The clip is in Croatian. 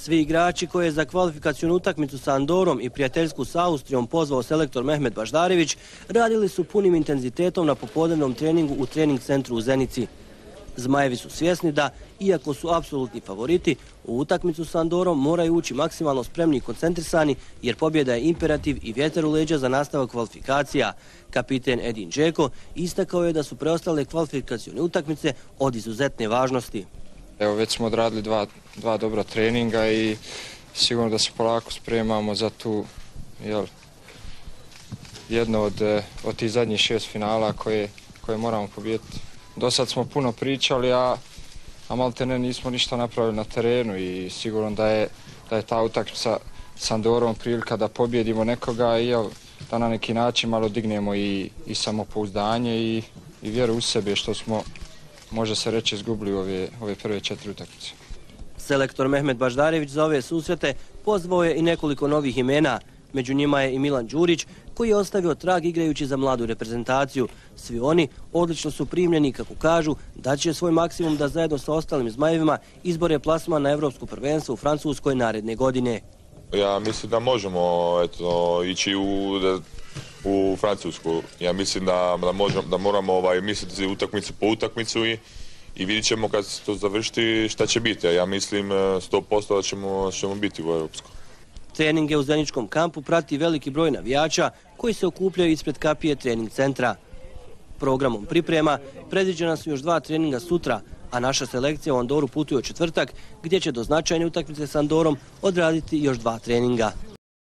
Svi igrači koje je za kvalifikacionu utakmicu sa Andorom i prijateljsku sa Austrijom pozvao selektor Mehmet Baždarević radili su punim intenzitetom na popodnevnom treningu u trening centru u Zenici. Zmajevi su svjesni da, iako su apsolutni favoriti, u utakmicu sa Andorom moraju ući maksimalno spremni i koncentrisani jer pobjeda je imperativ i vjetar u leđa za nastavak kvalifikacija. Kapiten Edin Džeko istakao je da su preostale kvalifikacione utakmice od izuzetne važnosti. Evo, već smo odradili dva dobra treninga i sigurno da se polako spremamo za tu jedno od tih zadnjih 6 finala koje moramo pobijediti. Do sad smo puno pričali, a maltene nismo ništa napravili na terenu i sigurno da je ta utakmica s Andorom prilika da pobjedimo nekoga i da na neki način malo dignemo i samopouzdanje i vjeru u sebe što smo, može se reći, izgubili ove prve 4 utakmice. Selektor Mehmet Baždarević za ove susrete pozvao je i nekoliko novih imena. Među njima je i Milan Đurić, koji je ostavio trag igrajući za mladu reprezentaciju. Svi oni odlično su primljeni, kako kažu, da će svoj maksimum da zajedno sa ostalim Zmajevima izbore plasman na Evropsko prvenstvo u Francuskoj naredne godine. Ja mislim da možemo ići u Francusku. Ja mislim da moramo misliti utakmicu po utakmicu i vidjet ćemo kad se to završiti šta će biti. Ja mislim 100% da ćemo biti u Evropskom. Treninge u Zeničkom kampu prati veliki broj navijača koji se okupljaju ispred kapije trening centra. Programom priprema predviđena su još 2 treninga sutra, a naša selekcija u Andoru putuje u četvrtak, gdje će do značajne utakmice s Andorom odraditi još 2 treninga.